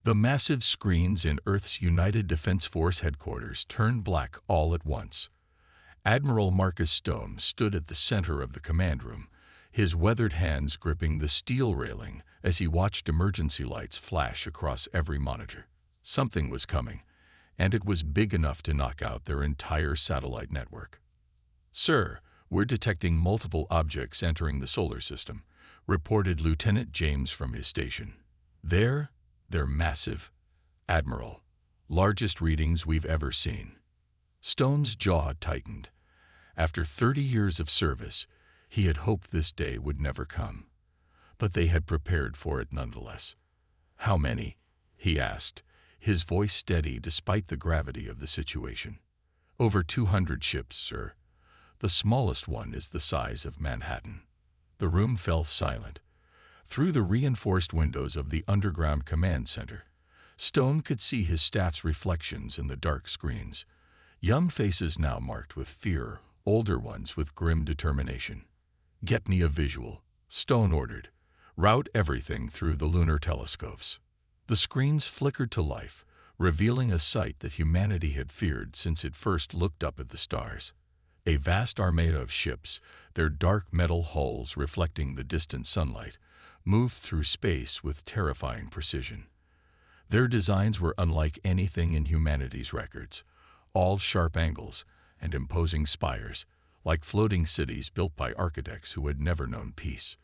The massive screens in Earth's United Defense Force headquarters turned black all at once. Admiral Marcus Stone stood at the center of the command room, his weathered hands gripping the steel railing as he watched emergency lights flash across every monitor. Something was coming, and it was big enough to knock out their entire satellite network. "Sir, we're detecting multiple objects entering the solar system," reported Lieutenant James from his station. They're massive, Admiral. Largest readings we've ever seen." Stone's jaw tightened. After 30 years of service, he had hoped this day would never come. But they had prepared for it nonetheless. "How many?" he asked, his voice steady despite the gravity of the situation. "Over 200 ships, sir. The smallest one is the size of Manhattan." The room fell silent. Through the reinforced windows of the underground command center, Stone could see his staff's reflections in the dark screens. Young faces now marked with fear, older ones with grim determination. "Get me a visual," Stone ordered. "Route everything through the lunar telescopes." The screens flickered to life, revealing a sight that humanity had feared since it first looked up at the stars. A vast armada of ships, their dark metal hulls reflecting the distant sunlight, moved through space with terrifying precision. Their designs were unlike anything in humanity's records, all sharp angles and imposing spires, like floating cities built by architects who had never known peace.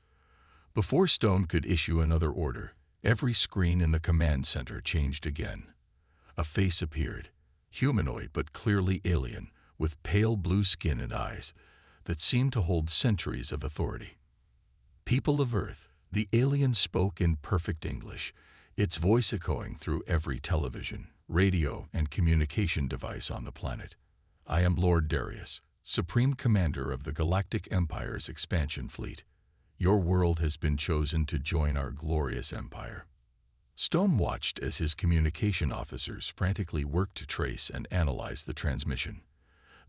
Before Stone could issue another order, every screen in the command center changed again. A face appeared, humanoid but clearly alien, with pale blue skin and eyes that seemed to hold centuries of authority. "People of Earth," the alien spoke in perfect English, its voice echoing through every television, radio, and communication device on the planet. "I am Lord Darius, Supreme Commander of the Galactic Empire's expansion fleet. Your world has been chosen to join our glorious empire." Stone watched as his communication officers frantically worked to trace and analyze the transmission.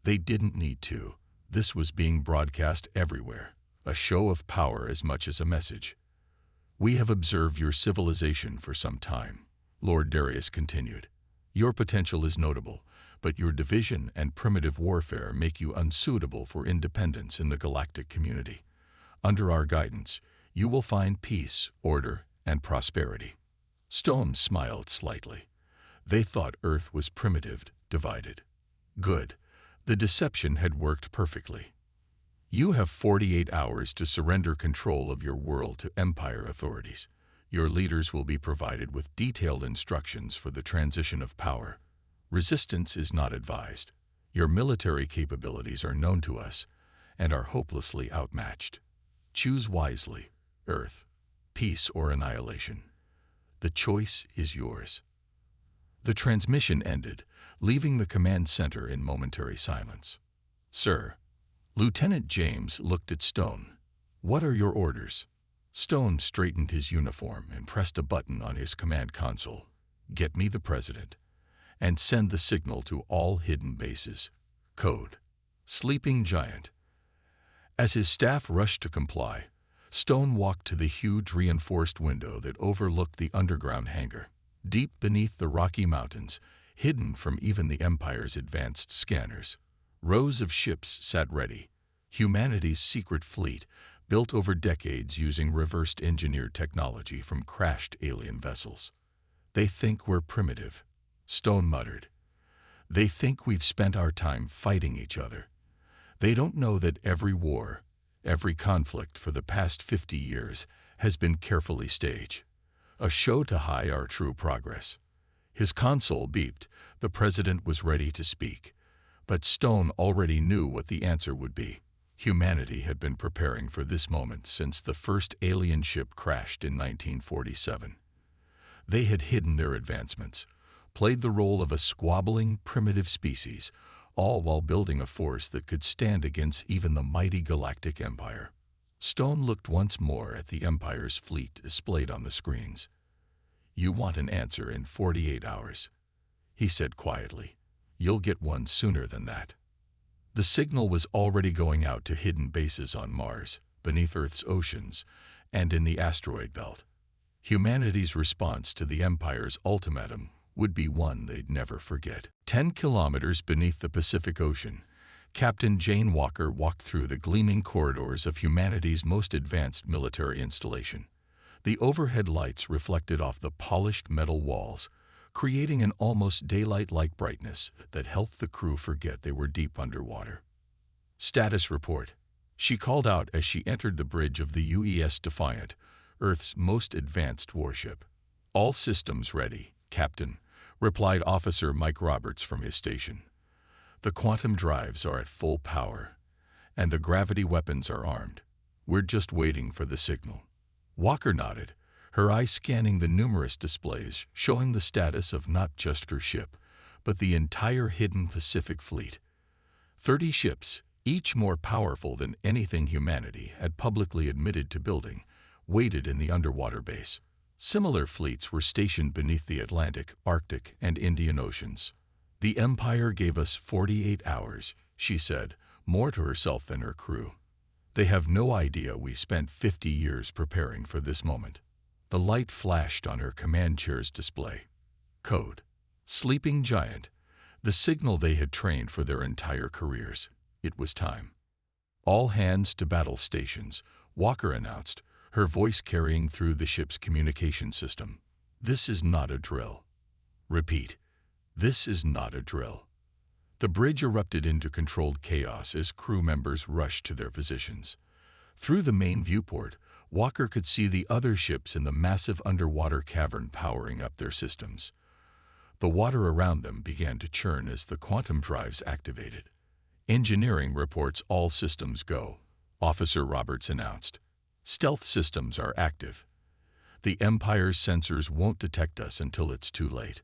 They didn't need to. This was being broadcast everywhere, a show of power as much as a message. "We have observed your civilization for some time," Lord Darius continued. "Your potential is notable, but your division and primitive warfare make you unsuitable for independence in the galactic community. Under our guidance, you will find peace, order, and prosperity." Stone smiled slightly. They thought Earth was primitive, divided. Good. The deception had worked perfectly. "You have 48 hours to surrender control of your world to Empire authorities. Your leaders will be provided with detailed instructions for the transition of power. Resistance is not advised. Your military capabilities are known to us and are hopelessly outmatched. Choose wisely, Earth, peace or annihilation. The choice is yours." The transmission ended, leaving the command center in momentary silence. "Sir." Lieutenant James looked at Stone. "What are your orders?" Stone straightened his uniform and pressed a button on his command console. "Get me the President, and send the signal to all hidden bases. Code: Sleeping Giant." As his staff rushed to comply, Stone walked to the huge reinforced window that overlooked the underground hangar. Deep beneath the Rocky Mountains, hidden from even the Empire's advanced scanners, rows of ships sat ready, humanity's secret fleet, built over decades using reversed engineered technology from crashed alien vessels. "They think we're primitive," Stone muttered. "They think we've spent our time fighting each other. They don't know that every war, every conflict for the past 50 years has been carefully staged. A show to hide our true progress." His console beeped. The President was ready to speak. But Stone already knew what the answer would be. Humanity had been preparing for this moment since the first alien ship crashed in 1947. They had hidden their advancements, played the role of a squabbling, primitive species, all while building a force that could stand against even the mighty Galactic Empire. Stone looked once more at the Empire's fleet displayed on the screens. "You want an answer in 48 hours," he said quietly. "You'll get one sooner than that." The signal was already going out to hidden bases on Mars, beneath Earth's oceans, and in the asteroid belt. Humanity's response to the Empire's ultimatum would be one they'd never forget. 10 kilometers beneath the Pacific Ocean, Captain Jane Walker walked through the gleaming corridors of humanity's most advanced military installation. The overhead lights reflected off the polished metal walls, creating an almost daylight-like brightness that helped the crew forget they were deep underwater. "Status report," she called out as she entered the bridge of the UES Defiant, Earth's most advanced warship. "All systems ready, Captain," replied Officer Mike Roberts from his station. "The quantum drives are at full power, and the gravity weapons are armed. We're just waiting for the signal." Walker nodded, her eyes scanning the numerous displays showing the status of not just her ship, but the entire hidden Pacific Fleet. 30 ships, each more powerful than anything humanity had publicly admitted to building, waited in the underwater base. Similar fleets were stationed beneath the Atlantic, Arctic, and Indian Oceans. "The Empire gave us 48 hours, she said, more to herself than her crew. "They have no idea we spent 50 years preparing for this moment." The light flashed on her command chair's display. Code: Sleeping Giant, the signal they had trained for their entire careers. It was time. "All hands to battle stations," Walker announced, her voice carrying through the ship's communication system. "This is not a drill. Repeat, this is not a drill." The bridge erupted into controlled chaos as crew members rushed to their positions. Through the main viewport, Walker could see the other ships in the massive underwater cavern powering up their systems. The water around them began to churn as the quantum drives activated. "Engineering reports all systems go," Officer Roberts announced. "Stealth systems are active. The Empire's sensors won't detect us until it's too late."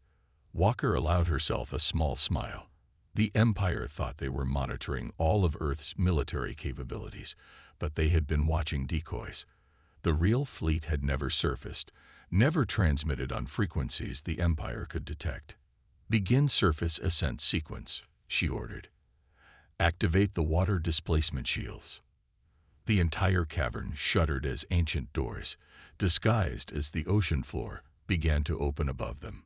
Walker allowed herself a small smile. The Empire thought they were monitoring all of Earth's military capabilities, but they had been watching decoys. The real fleet had never surfaced, never transmitted on frequencies the Empire could detect. "Begin surface ascent sequence," she ordered. "Activate the water displacement shields." The entire cavern shuddered as ancient doors, disguised as the ocean floor, began to open above them.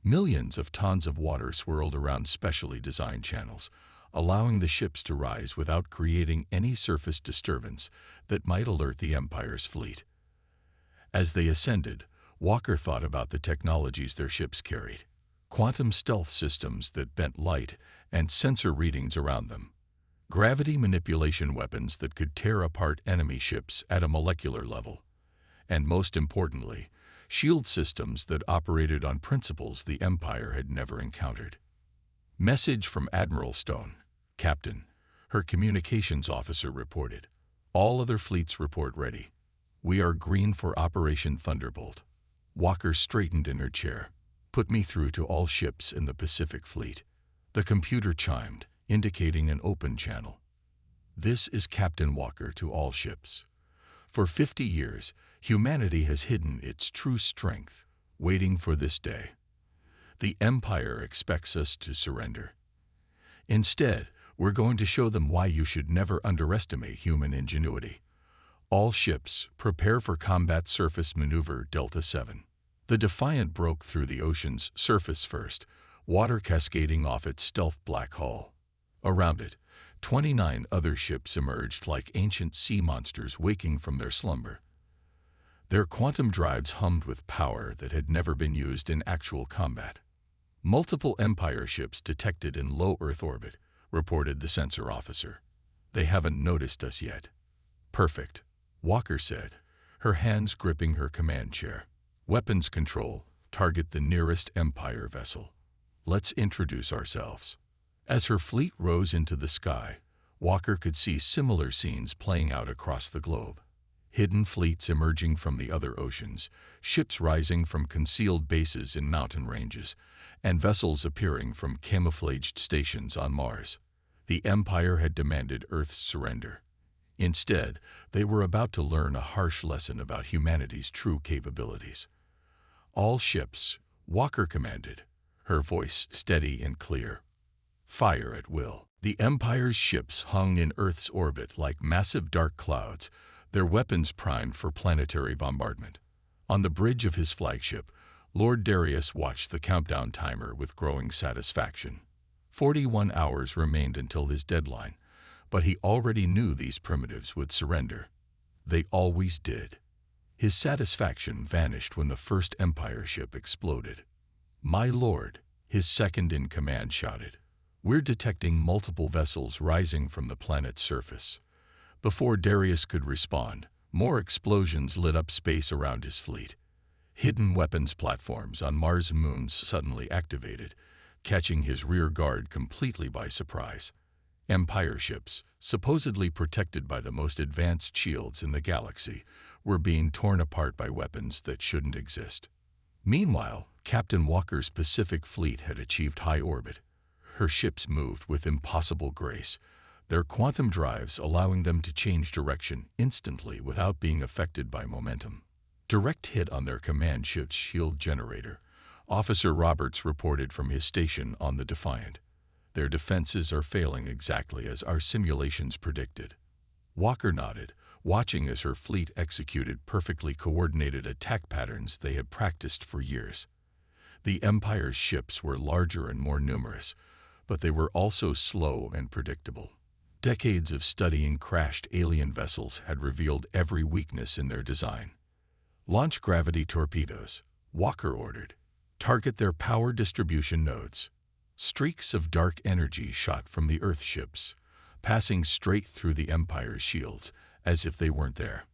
Millions of tons of water swirled around specially designed channels, allowing the ships to rise without creating any surface disturbance that might alert the Empire's fleet. As they ascended, Walker thought about the technologies their ships carried. Quantum stealth systems that bent light and sensor readings around them. Gravity manipulation weapons that could tear apart enemy ships at a molecular level. And most importantly, shield systems that operated on principles the Empire had never encountered. "Message from Admiral Stone, Captain," her communications officer reported. "All other fleets report ready. We are green for Operation Thunderbolt." Walker straightened in her chair. "Put me through to all ships in the Pacific Fleet." The computer chimed, indicating an open channel. "This is Captain Walker to all ships. For 50 years, humanity has hidden its true strength, waiting for this day. The Empire expects us to surrender. Instead, we're going to show them why you should never underestimate human ingenuity. All ships, prepare for combat surface maneuver Delta 7. The Defiant broke through the ocean's surface first, water cascading off its stealth black hull. Around it, 29 other ships emerged like ancient sea monsters waking from their slumber. Their quantum drives hummed with power that had never been used in actual combat. "Multiple Empire ships detected in low Earth orbit," reported the sensor officer. "They haven't noticed us yet." "Perfect," Walker said, her hands gripping her command chair. "Weapons control, target the nearest Empire vessel. Let's introduce ourselves." As her fleet rose into the sky, Walker could see similar scenes playing out across the globe. Hidden fleets emerging from the other oceans, ships rising from concealed bases in mountain ranges, and vessels appearing from camouflaged stations on Mars. The Empire had demanded Earth's surrender. Instead, they were about to learn a harsh lesson about humanity's true capabilities. "All ships," Walker commanded, her voice steady and clear. "Fire at will." The Empire's ships hung in Earth's orbit like massive dark clouds, their weapons primed for planetary bombardment. On the bridge of his flagship, Lord Darius watched the countdown timer with growing satisfaction. 41 hours remained until his deadline, but he already knew these primitives would surrender. They always did. His satisfaction vanished when the first Empire ship exploded. "My lord," his second-in-command shouted, "we're detecting multiple vessels rising from the planet's surface." Before Darius could respond, more explosions lit up space around his fleet. Hidden weapons platforms on Mars' moons suddenly activated, catching his rear guard completely by surprise. Empire ships, supposedly protected by the most advanced shields in the galaxy, were being torn apart by weapons that shouldn't exist. Meanwhile, Captain Walker's Pacific Fleet had achieved high orbit. Her ships moved with impossible grace, their quantum drives allowing them to change direction instantly without being affected by momentum. Direct hit on their command ship's shield generator, Officer Roberts reported from his station on the Defiant. "Their defenses are failing exactly as our simulations predicted." Walker nodded, watching as her fleet executed perfectly coordinated attack patterns they had practiced for years. The Empire's ships were larger and more numerous, but they were also slow and predictable. Decades of studying crashed alien vessels had revealed every weakness in their design. "Launch gravity torpedoes," Walker ordered. "Target their power distribution nodes." Streaks of dark energy shot from the Earth ships, passing straight through the Empire's shields, as if they weren't there.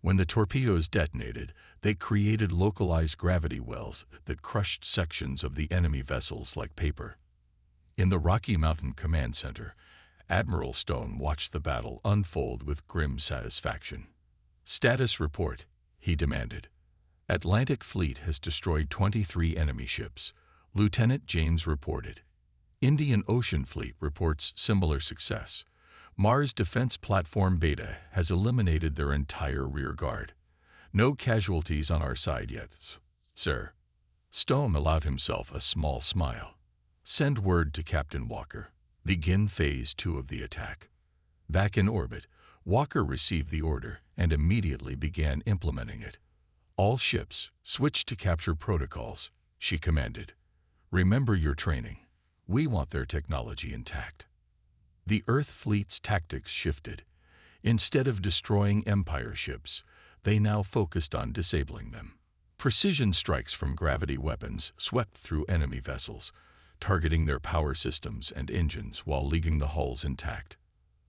When the torpedoes detonated, they created localized gravity wells that crushed sections of the enemy vessels like paper. In the Rocky Mountain Command Center, Admiral Stone watched the battle unfold with grim satisfaction. "Status report," he demanded. "Atlantic Fleet has destroyed 23 enemy ships," Lieutenant James reported. "Indian Ocean Fleet reports similar success. Mars Defense Platform Beta has eliminated their entire rear guard. No casualties on our side yet, sir." Stone allowed himself a small smile. "Send word to Captain Walker. Begin Phase 2 of the attack." Back in orbit, Walker received the order and immediately began implementing it. "All ships, switch to capture protocols," she commanded. "Remember your training. We want their technology intact." The Earth fleet's tactics shifted. Instead of destroying Empire ships, they now focused on disabling them. Precision strikes from gravity weapons swept through enemy vessels, targeting their power systems and engines while leaving the hulls intact.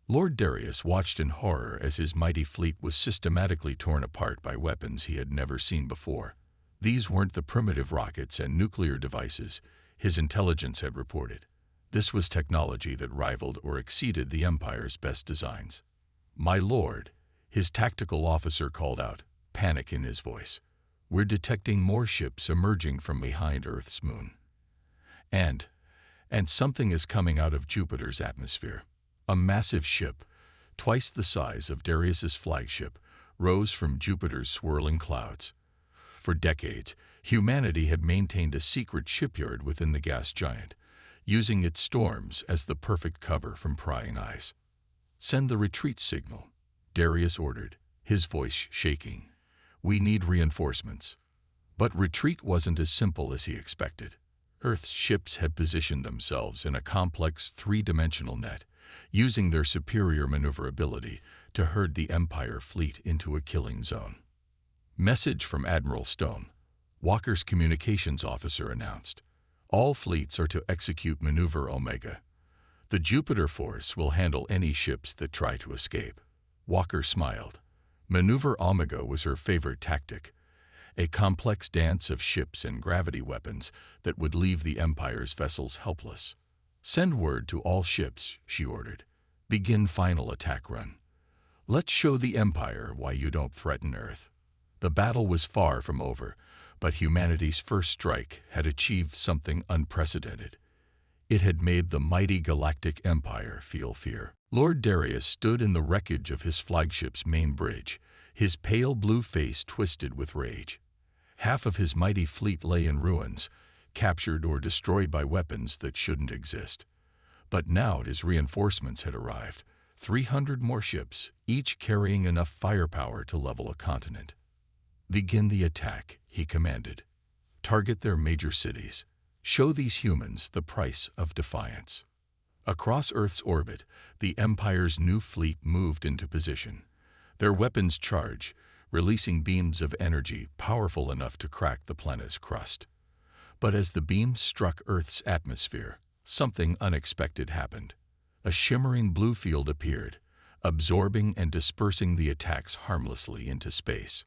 Lord Darius watched in horror as his mighty fleet was systematically torn apart by weapons he had never seen before. These weren't the primitive rockets and nuclear devices his intelligence had reported. This was technology that rivaled or exceeded the Empire's best designs. "My lord," his tactical officer called out, panic in his voice. "We're detecting more ships emerging from behind Earth's moon. And something is coming out of Jupiter's atmosphere." A massive ship, twice the size of Darius's flagship, rose from Jupiter's swirling clouds. For decades, humanity had maintained a secret shipyard within the gas giant, using its storms as the perfect cover from prying eyes. "Send the retreat signal," Darius ordered, his voice shaking. "We need reinforcements." But retreat wasn't as simple as he expected. Earth's ships had positioned themselves in a complex three-dimensional net, using their superior maneuverability to herd the Empire fleet into a killing zone. "Message from Admiral Stone," Walker's communications officer announced. "All fleets are to execute Maneuver Omega. The Jupiter Force will handle any ships that try to escape." Walker smiled. Maneuver Omega was her favorite tactic, a complex dance of ships and gravity weapons that would leave the Empire's vessels helpless. "Send word to all ships," she ordered. "Begin final attack run. Let's show the Empire why you don't threaten Earth." The battle was far from over, but humanity's first strike had achieved something unprecedented. It had made the mighty Galactic Empire feel fear. Lord Darius stood in the wreckage of his flagship's main bridge, his pale blue face twisted with rage. Half of his mighty fleet lay in ruins, captured or destroyed by weapons that shouldn't exist. But now his reinforcements had arrived, 300 more ships, each carrying enough firepower to level a continent. "Begin the attack," he commanded. "Target their major cities. Show these humans the price of defiance." Across Earth's orbit, the Empire's new fleet moved into position. Their weapons charged, releasing beams of energy powerful enough to crack the planet's crust. But as the beams struck Earth's atmosphere, something unexpected happened. A shimmering blue field appeared, absorbing and dispersing the attacks harmlessly into space.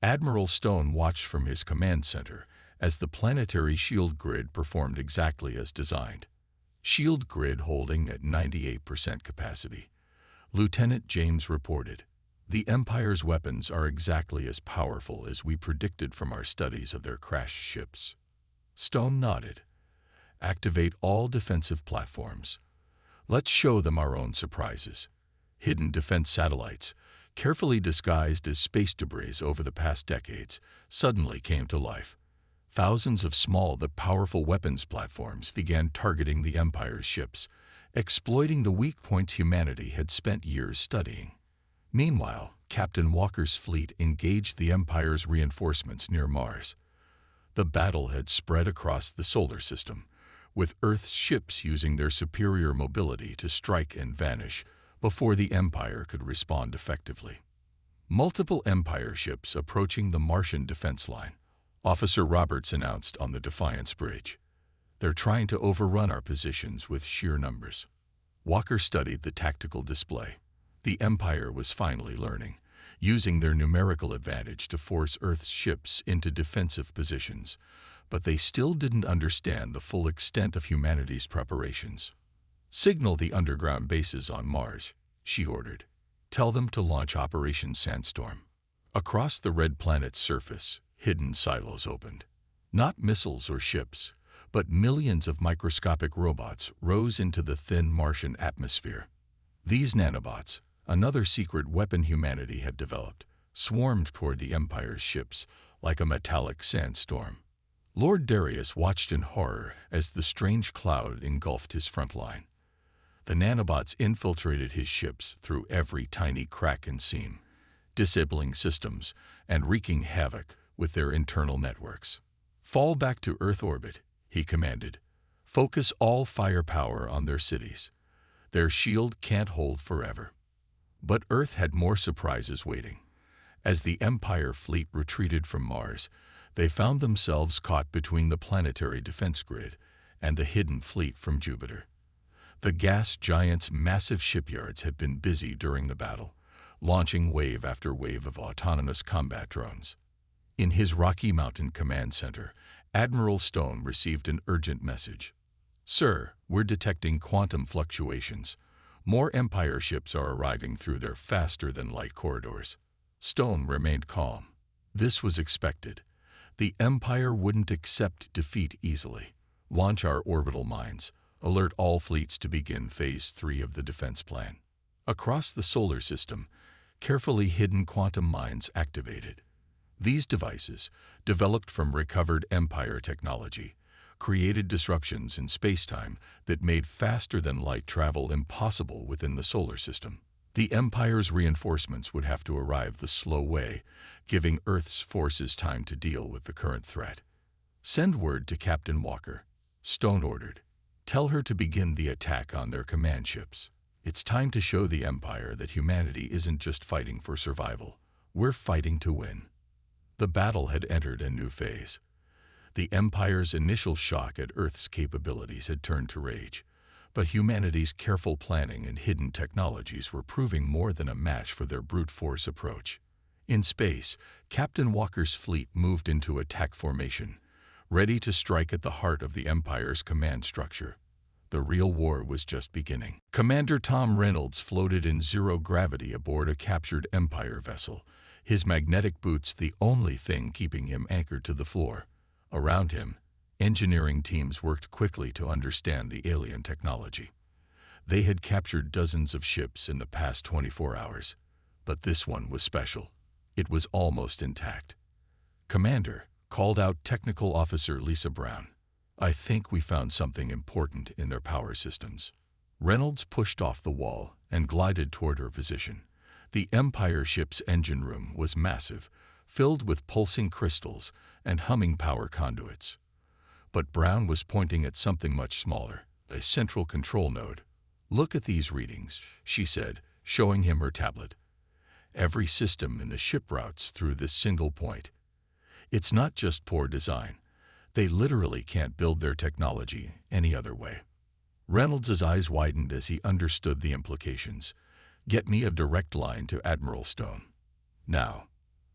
Admiral Stone watched from his command center as the planetary shield grid performed exactly as designed. Shield grid holding at 98% capacity. Lieutenant James reported, "The Empire's weapons are exactly as powerful as we predicted from our studies of their crashed ships." Stone nodded. "Activate all defensive platforms. Let's show them our own surprises." Hidden defense satellites, carefully disguised as space debris over the past decades, suddenly came to life. Thousands of small but powerful weapons platforms began targeting the Empire's ships, exploiting the weak points humanity had spent years studying. Meanwhile, Captain Walker's fleet engaged the Empire's reinforcements near Mars. The battle had spread across the solar system, with Earth's ships using their superior mobility to strike and vanish before the Empire could respond effectively. Multiple Empire ships approaching the Martian defense line. Officer Roberts announced on the Defiance Bridge. "They're trying to overrun our positions with sheer numbers." Walker studied the tactical display. The Empire was finally learning, using their numerical advantage to force Earth's ships into defensive positions, but they still didn't understand the full extent of humanity's preparations. "Signal the underground bases on Mars," she ordered. "Tell them to launch Operation Sandstorm." Across the red planet's surface, hidden silos opened. Not missiles or ships, but millions of microscopic robots rose into the thin Martian atmosphere. These nanobots, another secret weapon humanity had developed, swarmed toward the Empire's ships like a metallic sandstorm. Lord Darius watched in horror as the strange cloud engulfed his front line. The nanobots infiltrated his ships through every tiny crack and seam, disabling systems and wreaking havoc with their internal networks. "Fall back to Earth orbit," he commanded. "Focus all firepower on their cities. Their shield can't hold forever." But Earth had more surprises waiting. As the Empire fleet retreated from Mars, they found themselves caught between the planetary defense grid and the hidden fleet from Jupiter. The gas giant's massive shipyards had been busy during the battle, launching wave after wave of autonomous combat drones. In his Rocky Mountain Command Center, Admiral Stone received an urgent message. "Sir, we're detecting quantum fluctuations. More Empire ships are arriving through their faster-than-light corridors." Stone remained calm. This was expected. The Empire wouldn't accept defeat easily. "Launch our orbital mines. Alert all fleets to begin Phase 3 of the defense plan." Across the solar system, carefully hidden quantum mines activated. These devices, developed from recovered Empire technology, created disruptions in spacetime that made faster-than-light travel impossible within the solar system. The Empire's reinforcements would have to arrive the slow way, giving Earth's forces time to deal with the current threat. "Send word to Captain Walker," Stone ordered. "Tell her to begin the attack on their command ships. It's time to show the Empire that humanity isn't just fighting for survival. We're fighting to win." The battle had entered a new phase. The Empire's initial shock at Earth's capabilities had turned to rage, but humanity's careful planning and hidden technologies were proving more than a match for their brute force approach. In space, Captain Walker's fleet moved into attack formation, ready to strike at the heart of the Empire's command structure. The real war was just beginning. Commander Tom Reynolds floated in zero gravity aboard a captured Empire vessel, his magnetic boots the only thing keeping him anchored to the floor. Around him, engineering teams worked quickly to understand the alien technology. They had captured dozens of ships in the past 24 hours, but this one was special. It was almost intact. "Commander," called out Technical Officer Lisa Brown, "I think we found something important in their power systems." Reynolds pushed off the wall and glided toward her position. The Empire ship's engine room was massive, filled with pulsing crystals and humming power conduits. But Brown was pointing at something much smaller, a central control node. "Look at these readings," she said, showing him her tablet. "Every system in the ship routes through this single point. It's not just poor design. They literally can't build their technology any other way." Reynolds' eyes widened as he understood the implications. "Get me a direct line to Admiral Stone. Now."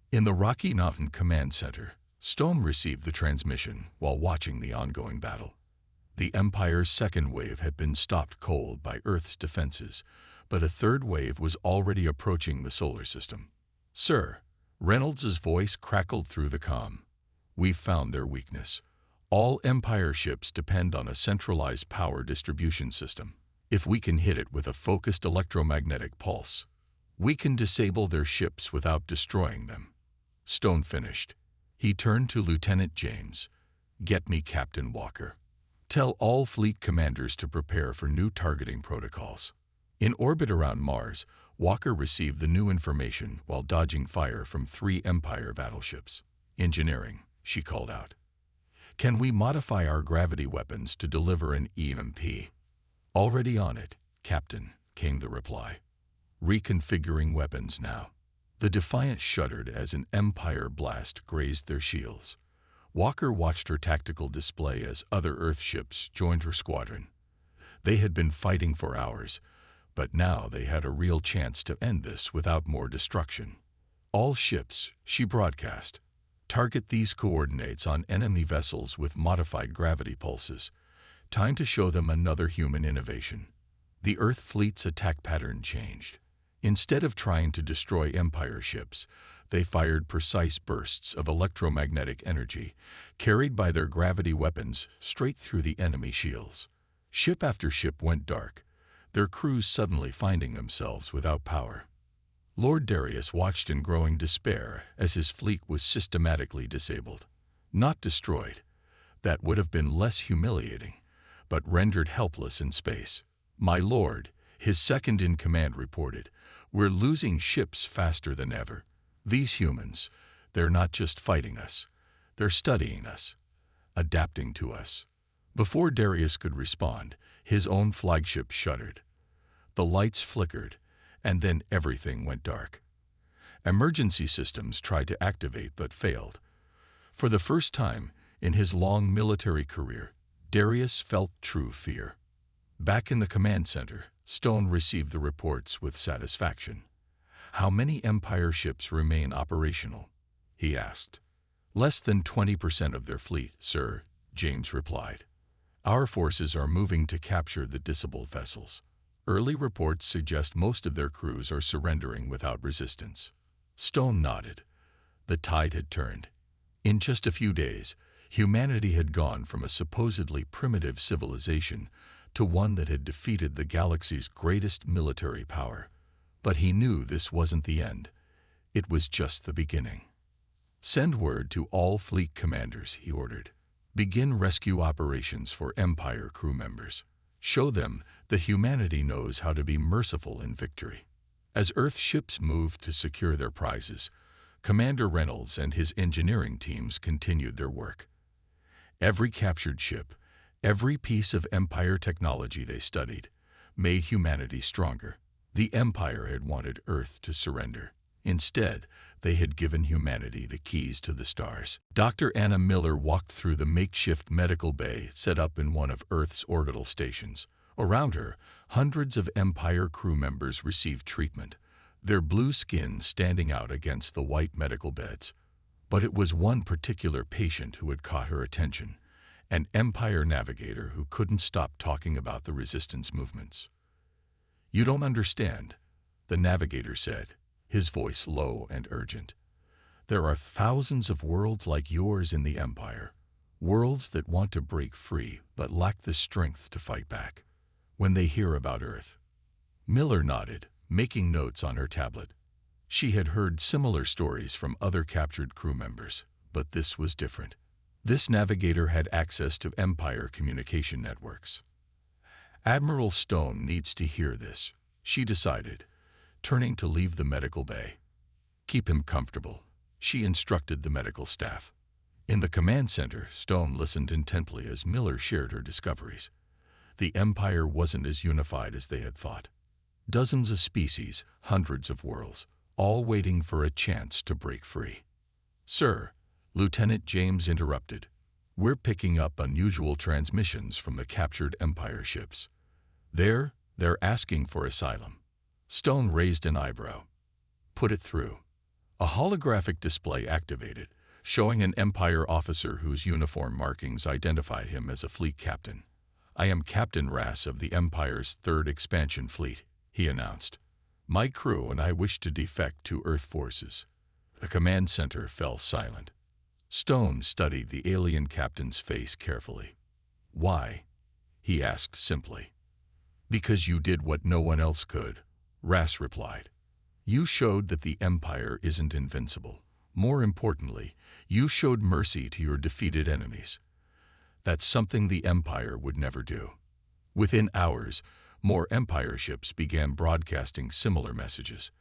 In the Rocky Mountain Command Center, Stone received the transmission while watching the ongoing battle. The Empire's second wave had been stopped cold by Earth's defenses, but a third wave was already approaching the solar system. "Sir," Reynolds' voice crackled through the comm, "we've found their weakness. All Empire ships depend on a centralized power distribution system. If we can hit it with a focused electromagnetic pulse, we can disable their ships without destroying them." Stone finished. He turned to Lieutenant James. "Get me Captain Walker. Tell all fleet commanders to prepare for new targeting protocols." In orbit around Mars, Walker received the new information while dodging fire from 3 Empire battleships. "Engineering," she called out. "Can we modify our gravity weapons to deliver an EMP?" "Already on it, Captain," came the reply. "Reconfiguring weapons now." The Defiant shuddered as an Empire blast grazed their shields. Walker watched her tactical display as other Earth ships joined her squadron. They had been fighting for hours, but now they had a real chance to end this without more destruction. "All ships," she broadcast, "target these coordinates on enemy vessels with modified gravity pulses. Time to show them another human innovation." The Earth fleet's attack pattern changed. Instead of trying to destroy Empire ships, they fired precise bursts of electromagnetic energy, carried by their gravity weapons, straight through the enemy shields. Ship after ship went dark, their crews suddenly finding themselves without power. Lord Darius watched in growing despair as his fleet was systematically disabled. Not destroyed. That would have been less humiliating, but rendered helpless in space. "My lord," his second-in-command reported, "we're losing ships faster than ever. These humans, they're not just fighting us. They're studying us, adapting to us." Before Darius could respond, his own flagship shuddered. The lights flickered, and then everything went dark. Emergency systems tried to activate but failed. For the first time in his long military career, Darius felt true fear. Back in the command center, Stone received the reports with satisfaction. "How many Empire ships remain operational?" he asked. "Less than 20% of their fleet, sir," James replied. "Our forces are moving to capture the disabled vessels. Early reports suggest most of their crews are surrendering without resistance." Stone nodded. The tide had turned. In just a few days, humanity had gone from a supposedly primitive civilization to one that had defeated the galaxy's greatest military power. But he knew this wasn't the end. It was just the beginning. "Send word to all fleet commanders," he ordered. "Begin rescue operations for Empire crew members. Show them that humanity knows how to be merciful in victory." As Earth ships moved to secure their prizes, Commander Reynolds and his engineering teams continued their work. Every captured ship, every piece of Empire technology they studied, made humanity stronger. The Empire had wanted Earth to surrender. Instead, they had given humanity the keys to the stars. Dr. Anna Miller walked through the makeshift medical bay set up in one of Earth's orbital stations. Around her, hundreds of Empire crew members received treatment, their blue skin standing out against the white medical beds. But it was one particular patient who had caught her attention, an Empire navigator who couldn't stop talking about the resistance movements. "You don't understand," the navigator said, his voice low and urgent. "There are thousands of worlds like yours in the Empire, worlds that want to break free but lack the strength to fight back. When they hear about Earth..." Miller nodded, making notes on her tablet. She had heard similar stories from other captured crew members, but this was different. This navigator had access to Empire communication networks. "Admiral Stone needs to hear this," she decided, turning to leave the medical bay. "Keep him comfortable. she instructed the medical staff. In the command center, Stone listened intently as Miller shared her discoveries. The Empire wasn't as unified as they had thought. Dozens of species, hundreds of worlds, all waiting for a chance to break free. "Sir," Lieutenant James interrupted, "we're picking up unusual transmissions from the captured Empire ships. They're asking for asylum." Stone raised an eyebrow. "Put it through." A holographic display activated, showing an Empire officer whose uniform markings identified him as a fleet captain. "I am Captain Rass of the Empire's 3rd Expansion Fleet," he announced. "My crew and I wish to defect to Earth forces." The command center fell silent. Stone studied the alien captain's face carefully. "Why?" he asked simply. "Because you did what no one else could," Rass replied. "You showed that the Empire isn't invincible. More importantly, you showed mercy to your defeated enemies. That's something the Empire would never do." Within hours, more Empire ships began broadcasting similar messages,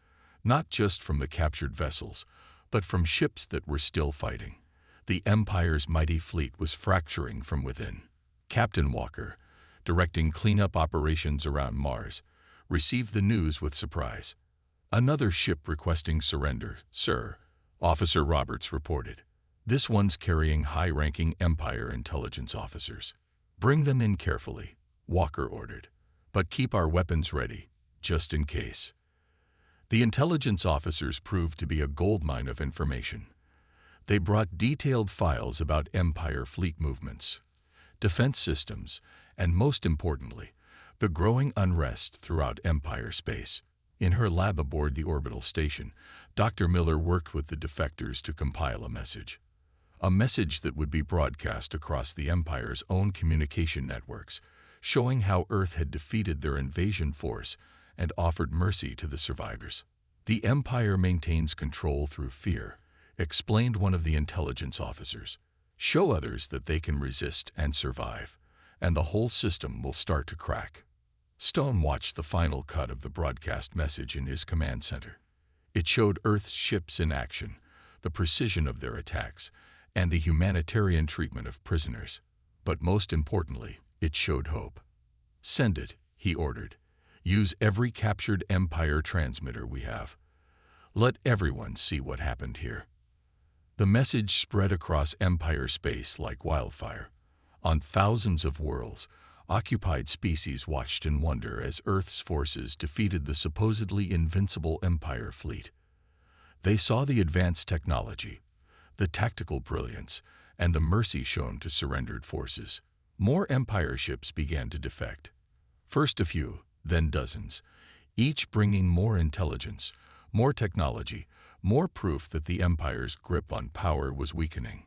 not just from the captured vessels, but from ships that were still fighting. The Empire's mighty fleet was fracturing from within. Captain Walker, directing cleanup operations around Mars, received the news with surprise. "Another ship requesting surrender, sir," Officer Roberts reported. "This one's carrying high-ranking Empire intelligence officers." "Bring them in carefully," Walker ordered. "But keep our weapons ready, just in case." The intelligence officers proved to be a goldmine of information. They brought detailed files about Empire fleet movements, defense systems, and most importantly, the growing unrest throughout Empire space. In her lab aboard the orbital station, Dr. Miller worked with the defectors to compile a message that would be broadcast across the Empire's own communication networks, showing how Earth had defeated their invasion force and offered mercy to the survivors. "The Empire maintains control through fear," explained one of the intelligence officers. "Show others that they can resist and survive, and the whole system will start to crack." Stone watched the final cut of the broadcast message in his command center. It showed Earth's ships in action, the precision of their attacks, and the humanitarian treatment of prisoners. But most importantly, it showed hope. "Send it," he ordered. "Use every captured Empire transmitter we have. Let everyone see what happened here." The message spread across Empire space like wildfire. On thousands of worlds, occupied species watched in wonder as Earth's forces defeated the supposedly invincible Empire fleet. They saw the advanced technology, the tactical brilliance, and the mercy shown to surrendered forces. More Empire ships began to defect. First a few, then dozens, each bringing more intelligence, more technology, more proof that the Empire's grip on power was weakening.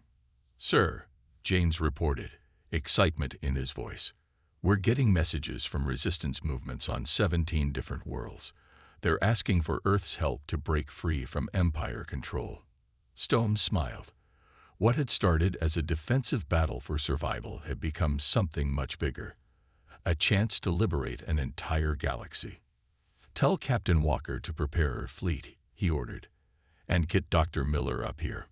"Sir," James reported, excitement in his voice, "we're getting messages from resistance movements on 17 different worlds. They're asking for Earth's help to break free from Empire control." Stone smiled. What had started as a defensive battle for survival had become something much bigger. A chance to liberate an entire galaxy. "Tell Captain Walker to prepare her fleet," he ordered, "and get Dr. Miller up here.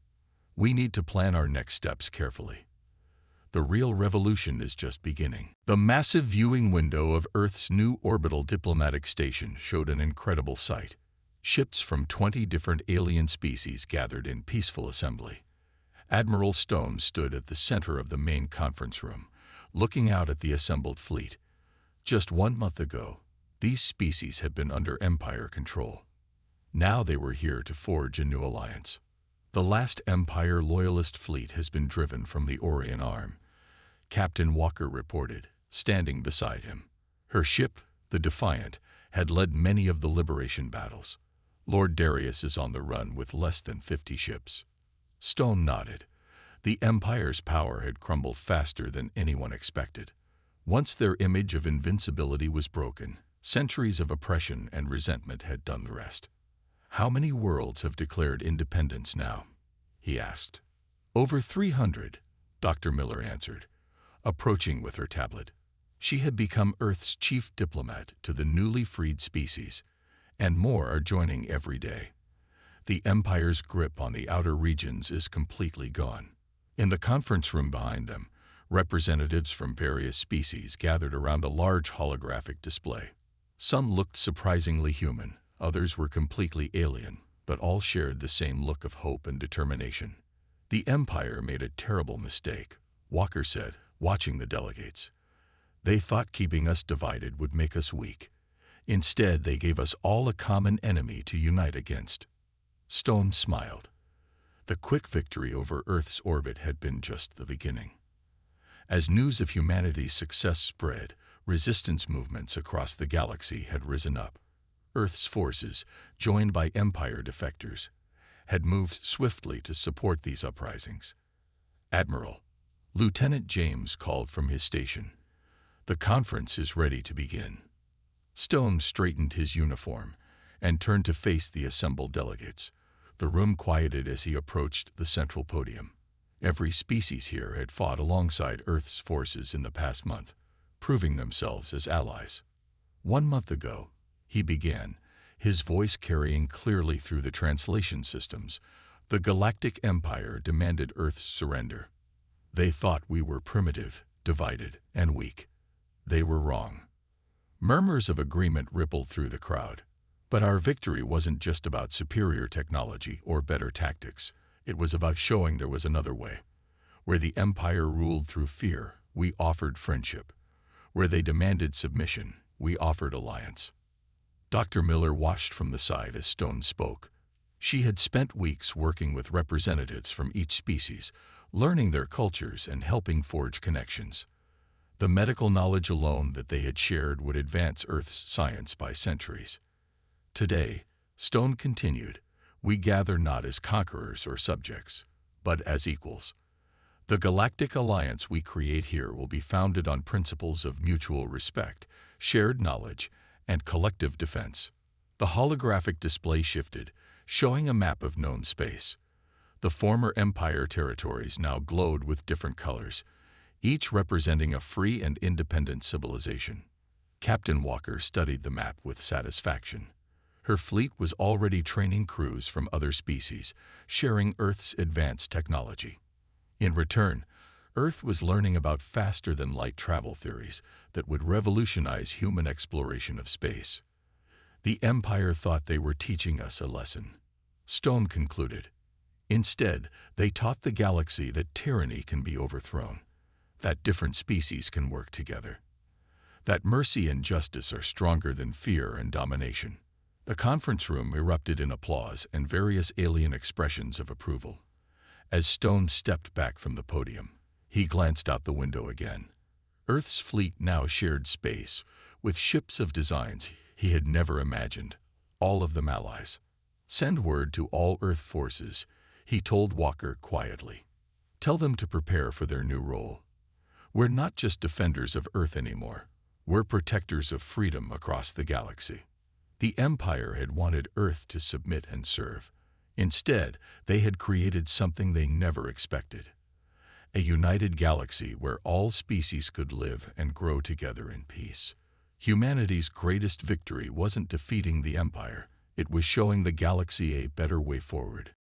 We need to plan our next steps carefully. The real revolution is just beginning." The massive viewing window of Earth's new orbital diplomatic station showed an incredible sight. Ships from 20 different alien species gathered in peaceful assembly. Admiral Stone stood at the center of the main conference room, looking out at the assembled fleet. Just 1 month ago, these species had been under Empire control. Now they were here to forge a new alliance. "The last Empire loyalist fleet has been driven from the Orion Arm," Captain Walker reported, standing beside him. Her ship, the Defiant, had led many of the liberation battles. "Lord Darius is on the run with less than 50 ships." Stone nodded. The Empire's power had crumbled faster than anyone expected. Once their image of invincibility was broken, centuries of oppression and resentment had done the rest. "How many worlds have declared independence now?" he asked. "Over 300, Dr. Miller answered, approaching with her tablet. She had become Earth's chief diplomat to the newly freed species, and more are joining every day. The Empire's grip on the outer regions is completely gone. In the conference room behind them, representatives from various species gathered around a large holographic display. Some looked surprisingly human, others were completely alien, but all shared the same look of hope and determination. The Empire made a terrible mistake, Walker said, watching the delegates. They thought keeping us divided would make us weak. Instead, they gave us all a common enemy to unite against. Stone smiled. The quick victory over Earth's orbit had been just the beginning. As news of humanity's success spread, resistance movements across the galaxy had risen up. Earth's forces, joined by Empire defectors, had moved swiftly to support these uprisings. Admiral, Lieutenant James called from his station. The conference is ready to begin. Stone straightened his uniform and turned to face the assembled delegates. The room quieted as he approached the central podium. Every species here had fought alongside Earth's forces in the past month, proving themselves as allies. 1 month ago, he began, his voice carrying clearly through the translation systems, the Galactic Empire demanded Earth's surrender. They thought we were primitive, divided, and weak. They were wrong. Murmurs of agreement rippled through the crowd. But our victory wasn't just about superior technology or better tactics. It was about showing there was another way. Where the Empire ruled through fear, we offered friendship. Where they demanded submission, we offered alliance. Dr. Miller watched from the side as Stone spoke. She had spent weeks working with representatives from each species, learning their cultures and helping forge connections. The medical knowledge alone that they had shared would advance Earth's science by centuries. Today, Stone continued, we gather not as conquerors or subjects, but as equals. The galactic alliance we create here will be founded on principles of mutual respect, shared knowledge, and collective defense. The holographic display shifted, showing a map of known space. The former Empire territories now glowed with different colors, each representing a free and independent civilization. Captain Walker studied the map with satisfaction. Her fleet was already training crews from other species, sharing Earth's advanced technology. In return, Earth was learning about faster-than-light travel theories that would revolutionize human exploration of space. The Empire thought they were teaching us a lesson. Stone concluded. Instead, they taught the galaxy that tyranny can be overthrown, that different species can work together, that mercy and justice are stronger than fear and domination. The conference room erupted in applause and various alien expressions of approval. As Stone stepped back from the podium, he glanced out the window again. Earth's fleet now shared space, with ships of designs he had never imagined, all of them allies. Send word to all Earth forces, he told Walker quietly. Tell them to prepare for their new role. We're not just defenders of Earth anymore. We're protectors of freedom across the galaxy. The Empire had wanted Earth to submit and serve. Instead, they had created something they never expected. A united galaxy where all species could live and grow together in peace. Humanity's greatest victory wasn't defeating the Empire. It was showing the galaxy a better way forward.